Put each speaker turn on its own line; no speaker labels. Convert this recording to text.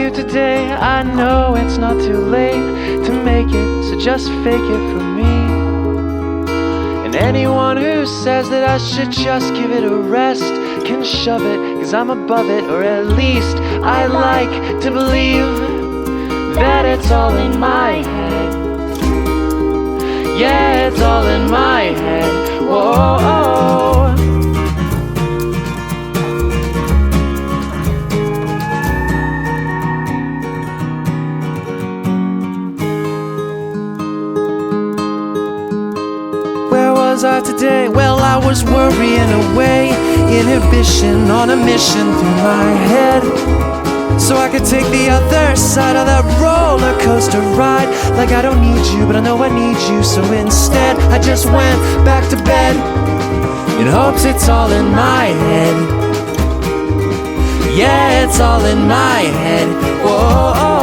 you today. I know it's not too late to make it, so just fake it for me. And anyone who says that I should just give it a rest can shove it, 'cause I'm above it, or at least I like to believe that it's all in my head. Yeah, it's all in my head. Whoa. Where was I today? Well, I was worrying away, inhibition on a mission through my head, so I could take the other side of that roller coaster ride. Like I don't need you, but I know I need you. So instead I just went back to bed in hopes it's all in my head. Yeah, it's all in my head. Whoa.